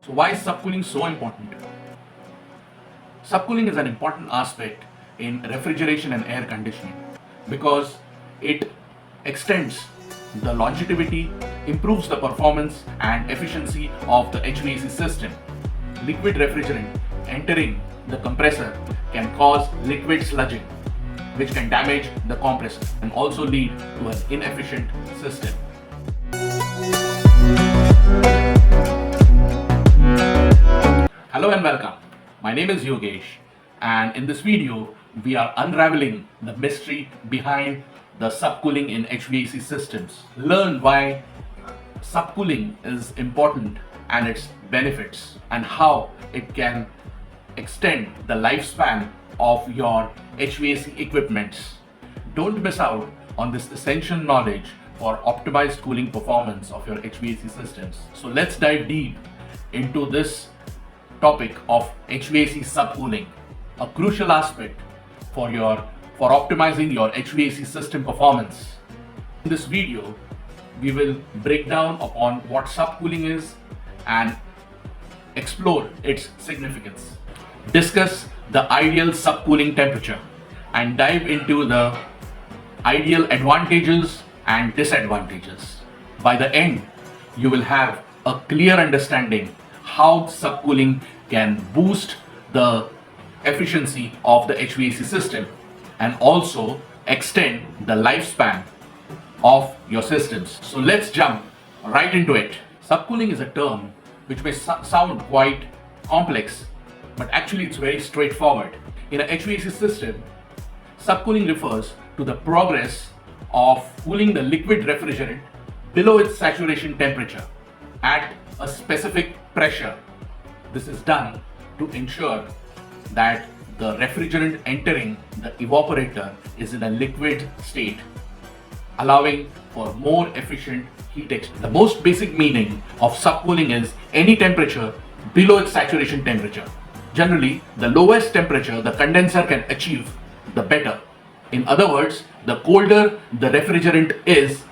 So why is subcooling so important? Subcooling is an important aspect in refrigeration and air conditioning because it extends the longevity, improves the performance and efficiency of the HVAC system. Liquid refrigerant entering the compressor can cause liquid sludging, which can damage the compressor and also lead to an inefficient system. Hello and welcome. My name is Yogesh, and in this video we are unraveling the mystery behind the subcooling in HVAC systems. Learn why subcooling is important and its benefits and how it can extend the lifespan of your HVAC equipments. Don't miss out on this essential knowledge for optimized cooling performance of your HVAC systems. So let's dive deep into this topic of HVAC subcooling, a crucial aspect for optimizing your HVAC system performance. In this video, we will break down upon what subcooling is and explore its significance. Discuss the ideal subcooling temperature and dive into the ideal advantages and disadvantages. By the end, you will have a clear understanding how subcooling can boost the efficiency of the HVAC system and also extend the lifespan of your systems. So let's jump right into it. Subcooling is a term which may sound quite complex, but actually it's very straightforward. In a HVAC system, subcooling refers to the progress of cooling the liquid refrigerant below its saturation temperature at a specific pressure. This is done to ensure that the refrigerant entering the evaporator is in a liquid state, allowing for more efficient heat exchange. The most basic meaning of subcooling is any temperature below its saturation temperature. Generally, the lowest temperature the condenser can achieve, the better. In other words, the colder the refrigerant is,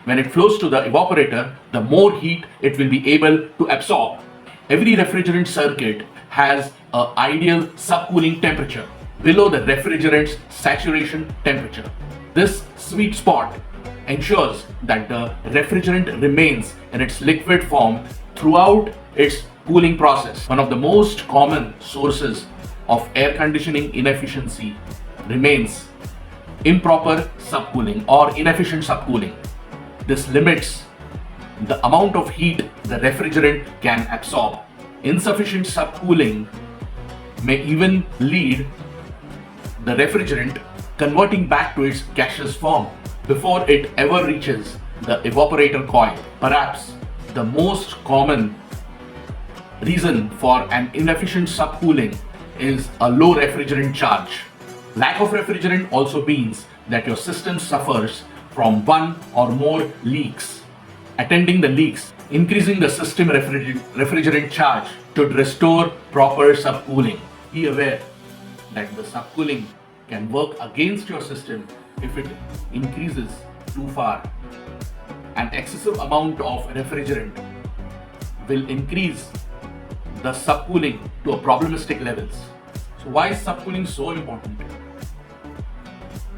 when it flows to the evaporator, the more heat it will be able to absorb. Every refrigerant circuit has an ideal subcooling temperature below the refrigerant's saturation temperature. This sweet spot ensures that the refrigerant remains in its liquid form throughout its cooling process. One of the most common sources of air conditioning inefficiency remains improper subcooling or inefficient subcooling. This limits the amount of heat the refrigerant can absorb. Insufficient subcooling may even lead the refrigerant converting back to its gaseous form before it ever reaches the evaporator coil. Perhaps the most common reason for an inefficient subcooling is a low refrigerant charge. Lack of refrigerant also means that your system suffers from one or more leaks. Attending the leaks, increasing the system refrigerant charge should restore proper subcooling. Be aware that the subcooling can work against your system if it increases too far. An excessive amount of refrigerant will increase the subcooling to a problematic levels. So why is subcooling so important?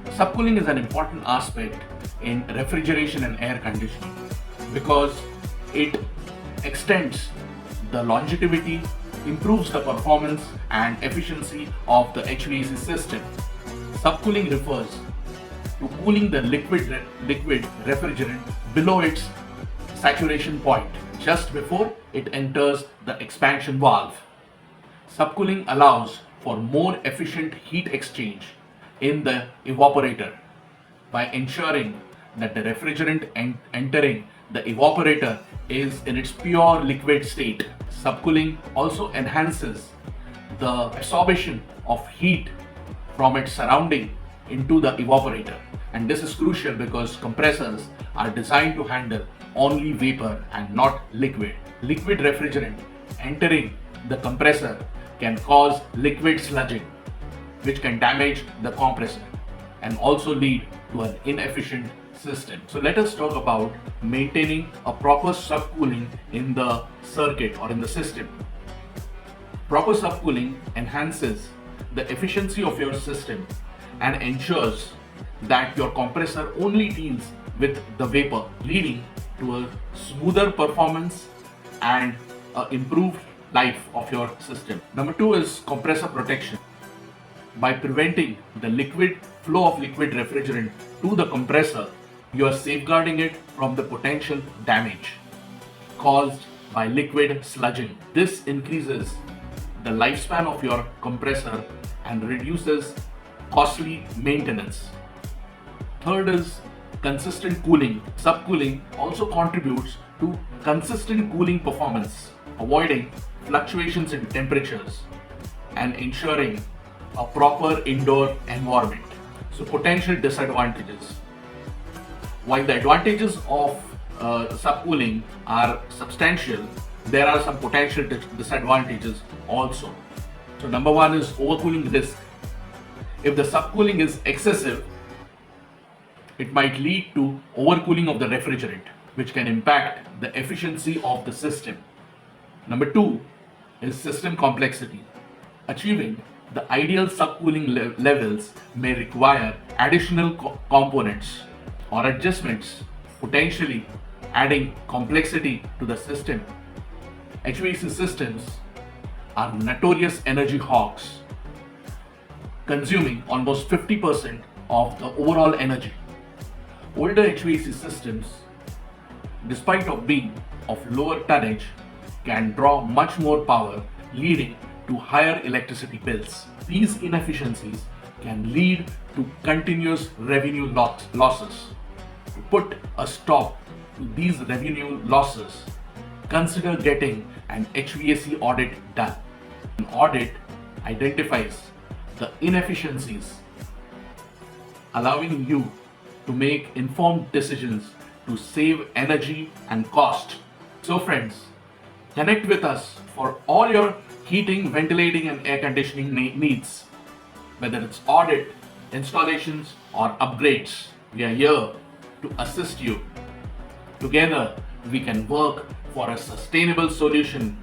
Subcooling is an important aspect in refrigeration and air conditioning because it extends the longevity, improves the performance and efficiency of the HVAC system. Subcooling refers to cooling the liquid refrigerant below its saturation point just before it enters the expansion valve. Subcooling allows for more efficient heat exchange in the evaporator by ensuring that the refrigerant entering the evaporator is in its pure liquid state. Subcooling also enhances the absorption of heat from its surrounding into the evaporator, and this is crucial because compressors are designed to handle only vapor and not liquid. Liquid refrigerant entering the compressor can cause liquid sludging, which can damage the compressor and also lead to an inefficient system. So let us talk about maintaining a proper subcooling in the circuit or in the system. Proper subcooling enhances the efficiency of your system and ensures that your compressor only deals with the vapor, leading to a smoother performance and improved life of your system. Number two is compressor protection. By preventing the flow of liquid refrigerant to the compressor, you are safeguarding it from the potential damage caused by liquid sludging. This increases the lifespan of your compressor and reduces costly maintenance. Third is consistent cooling. Subcooling also contributes to consistent cooling performance, avoiding fluctuations in temperatures and ensuring a proper indoor environment. So potential disadvantages. While the advantages of subcooling are substantial, there are some potential disadvantages also. So number one is overcooling risk. If the subcooling is excessive, it might lead to overcooling of the refrigerant, which can impact the efficiency of the system. Number two is system complexity. Achieving the ideal subcooling levels may require additional components or adjustments, potentially adding complexity to the system. HVAC systems are notorious energy hogs, consuming almost 50% of the overall energy. Older HVAC systems, despite of being of lower tonnage, can draw much more power, leading to higher electricity bills. These inefficiencies can lead to continuous revenue losses. To put a stop to these revenue losses, consider getting an HVAC audit done. An audit identifies the inefficiencies, allowing you to make informed decisions to save energy and cost. So friends, connect with us for all your heating, ventilating and air conditioning needs. Whether it's audit, installations or upgrades, we are here to assist you. Together, we can work for a sustainable solution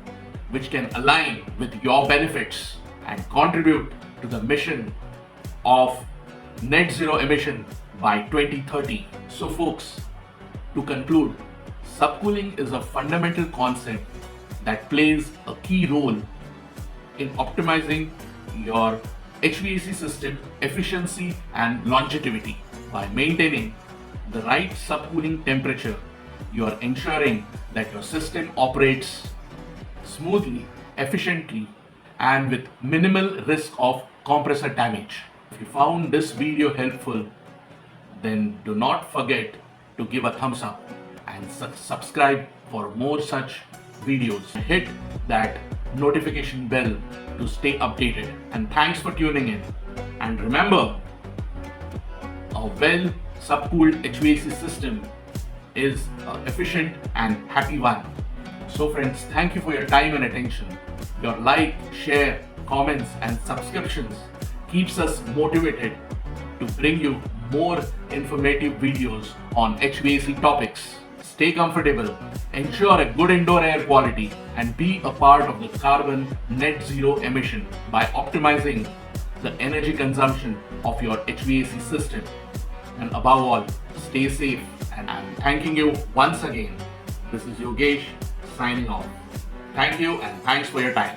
which can align with your benefits and contribute to the mission of net zero emission by 2030. So folks, to conclude, subcooling is a fundamental concept that plays a key role in optimizing your HVAC system efficiency and longevity. By maintaining the right subcooling temperature, you are ensuring that your system operates smoothly, efficiently, and with minimal risk of compressor damage. If you found this video helpful, then do not forget to give a thumbs up and subscribe for more such videos. Hit that notification bell to stay updated. And thanks for tuning in. And remember, a well subcooled HVAC system is an efficient and happy one. So friends, thank you for your time and attention. Your like, share, comments and subscriptions keeps us motivated to bring you more informative videos on HVAC topics. Stay comfortable, ensure a good indoor air quality and be a part of the carbon net zero emission by optimizing the energy consumption of your HVAC system. And above all, stay safe, and I'm thanking you once again. This is Yogesh signing off. Thank you and thanks for your time.